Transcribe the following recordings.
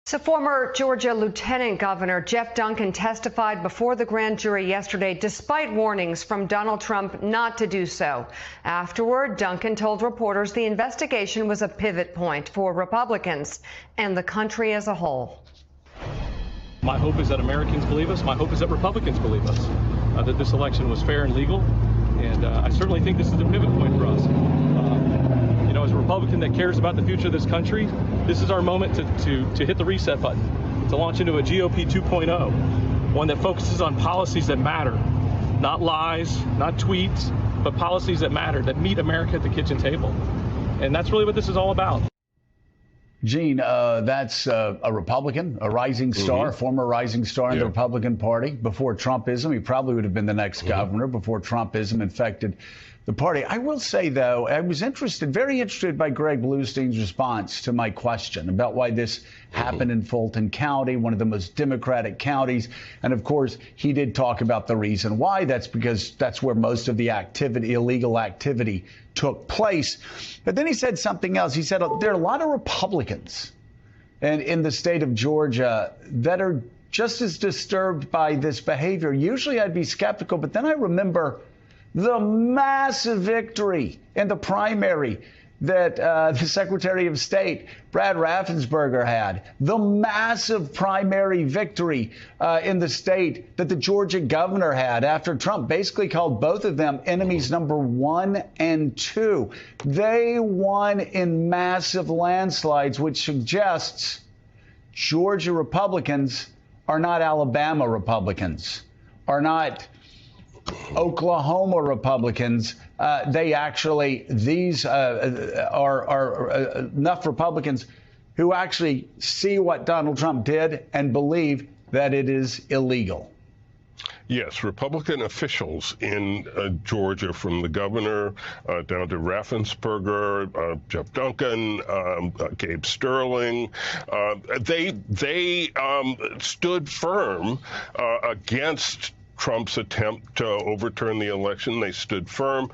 So former Georgia Lieutenant Governor Jeff Duncan testified before the grand jury yesterday despite warnings from Donald Trump not to do so. Afterward, Duncan told reporters the investigation was a pivot point for Republicans and the country as a whole. My hope is that Americans believe us. My hope is that Republicans believe us, that this election was fair and legal. And I certainly think this is a pivot point for us. As a Republican that cares about the future of this country, this is our moment to hit the reset button, to launch into a GOP 2.0, one that focuses on policies that matter, not lies, not tweets, but policies that matter, that meet America at the kitchen table. And that's really what this is all about. Gene, that's a Republican, a rising star, former rising star in the Republican Party. Before Trumpism, he probably would have been the next governor before Trumpism infected the party. I will say, though, I was very interested by Greg Bluestein's response to my question about why this happened in Fulton County, one of the most Democratic counties. And of course, he did talk about the reason why. That's because that's where most of the activity, illegal activity, took place. But then he said something else. He said there are a lot of Republicans in the state of Georgia that are just as disturbed by this behavior. Usually I'd be skeptical, but then I remember the massive victory in the primary that the Secretary of State, Brad Raffensperger, had. The massive primary victory in the state that the Georgia governor had after Trump basically called both of them enemies number 1 and 2. They won in massive landslides, which suggests Georgia Republicans are not Alabama Republicans, are not Oklahoma Republicans. These are enough Republicans who actually see what Donald Trump did and believe that it is illegal. Yes, Republican officials in Georgia, from the governor down to Raffensperger, Jeff Duncan, Gabe Sterling, they stood firm against Trump's attempt to overturn the election. They stood firm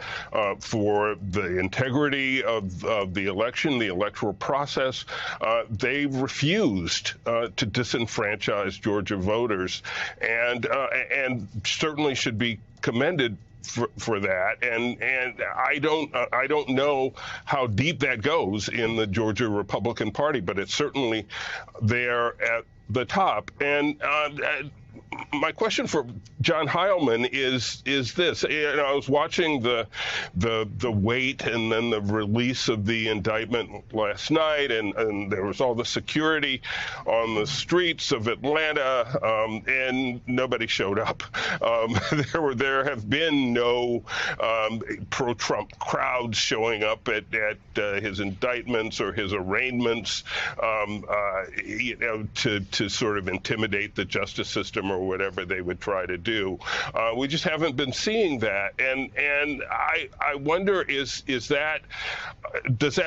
for the integrity of the election, the electoral process. They refused to disenfranchise Georgia voters, and certainly should be commended for that. And I don't know how deep that goes in the Georgia Republican Party, but it's certainly there at the top. And my question for John Heilman is this. I was watching the wait and then the release of the indictment last night, and there was all the security on the streets of Atlanta, and nobody showed up. There have been no pro-Trump crowds showing up at his indictments or his arraignments, to sort of intimidate the justice system or whatever they would try to do. We just haven't been seeing that, and I wonder, does that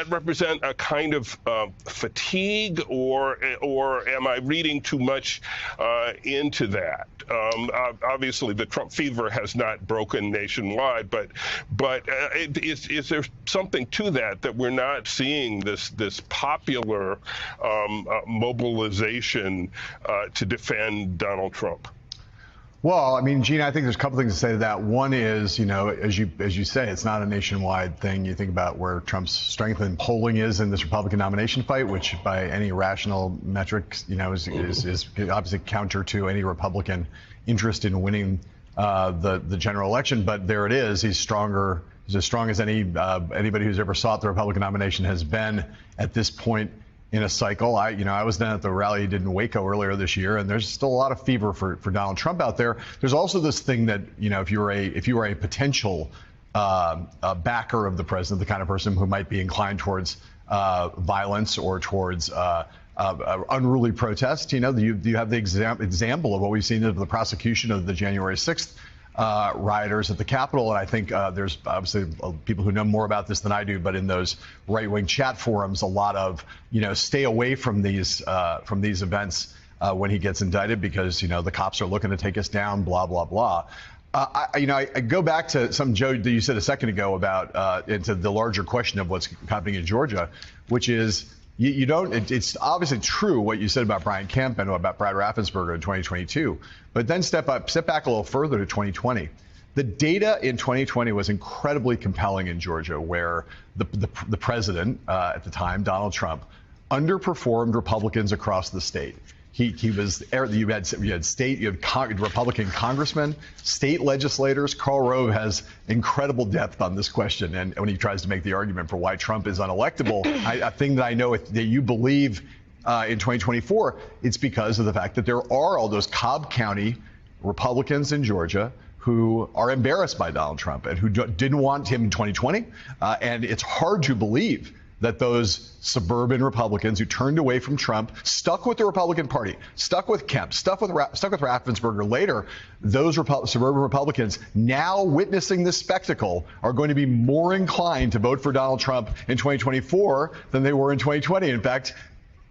represent a kind of fatigue, or am I reading too much into that? Obviously, the Trump fever has not broken nationwide, but is there something to that we're not seeing this popular mobilization to defend Donald Trump? Well, I mean, Gene, I think there's a couple things to say to that. One is, as you say, it's not a nationwide thing. You think about where Trump's strength in polling is in this Republican nomination fight, which by any rational metrics, is obviously counter to any Republican interest in winning the general election. But there it is. He's stronger. He's as strong as anybody who's ever sought the Republican nomination has been at this point in a cycle. I was then at the rally he did in Waco earlier this year, and there's still a lot of fever for Donald Trump out there. There's also this thing that, if you were a potential backer of the president, the kind of person who might be inclined towards violence or towards unruly protest, you have the example of what we've seen of the prosecution of the January 6th rioters at the Capitol. And I think there's obviously people who know more about this than I do, but in those right-wing chat forums, a lot of, stay away from these events when he gets indicted because, the cops are looking to take us down, blah, blah, blah. I go back to something, Joe, that you said a second ago about into the larger question of what's happening in Georgia, which is You don't. It's obviously true what you said about Brian Kemp and about Brad Raffensperger in 2022, but then step back a little further to 2020. The data in 2020 was incredibly compelling in Georgia, where the president at the time, Donald Trump, underperformed Republicans across the state. You had Republican congressmen, state legislators. Karl Rove has incredible depth on this question, and when he tries to make the argument for why Trump is unelectable, a thing that I know that you believe in 2024, it's because of the fact that there are all those Cobb County Republicans in Georgia who are embarrassed by Donald Trump and who didn't want him in 2020, and it's hard to believe that those suburban Republicans who turned away from Trump, stuck with the Republican Party, stuck with Kemp, stuck with Raffensperger later, those suburban Republicans now witnessing this spectacle are going to be more inclined to vote for Donald Trump in 2024 than they were in 2020. In fact,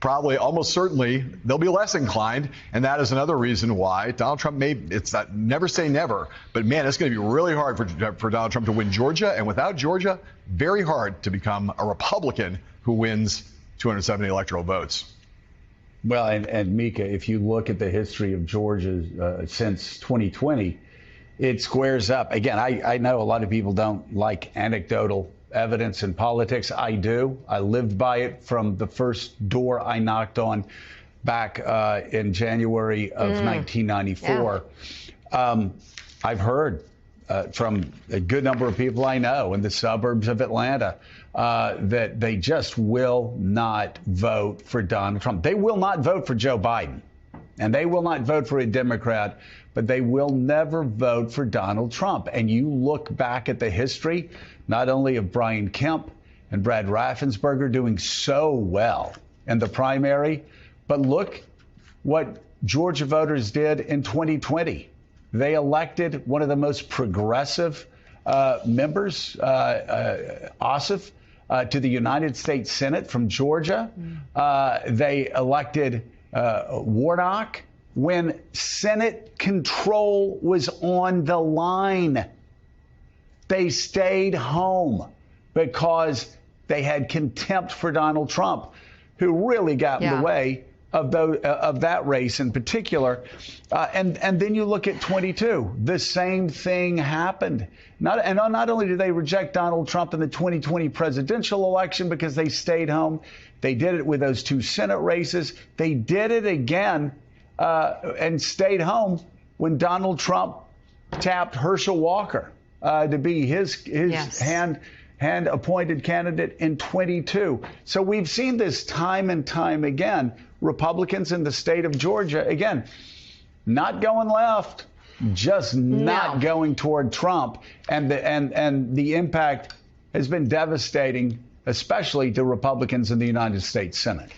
probably almost certainly they'll be less inclined, and that is another reason why Donald Trump never say never, but man, it's going to be really hard for Donald Trump to win Georgia, and without Georgia, very hard to become a Republican who wins 270 electoral votes. Well, and Mika, if you look at the history of Georgia since 2020, it squares up. Again, I know a lot of people don't like anecdotal evidence in politics. I do. I lived by it from the first door I knocked on back in January of 1994. Yeah. I've heard from a good number of people I know in the suburbs of Atlanta that they just will not vote for Donald Trump. They will not vote for Joe Biden, and they will not vote for a Democrat, but they will never vote for Donald Trump. And you look back at the history, not only of Brian Kemp and Brad Raffensperger doing so well in the primary, but look what Georgia voters did in 2020. They elected one of the most progressive members, Ossoff, to the United States Senate from Georgia. They elected Warnock when Senate control was on the line. They stayed home because they had contempt for Donald Trump, who really got in the way of that race in particular. And then you look at 22. The same thing happened. Not only did they reject Donald Trump in the 2020 presidential election because they stayed home, they did it with those two Senate races. They did it again and stayed home when Donald Trump tapped Herschel Walker to be his hand-appointed candidate in 22. So we've seen this time and time again. Republicans in the state of Georgia, again, not going left, just not going toward Trump. And the impact has been devastating, especially to Republicans in the United States Senate.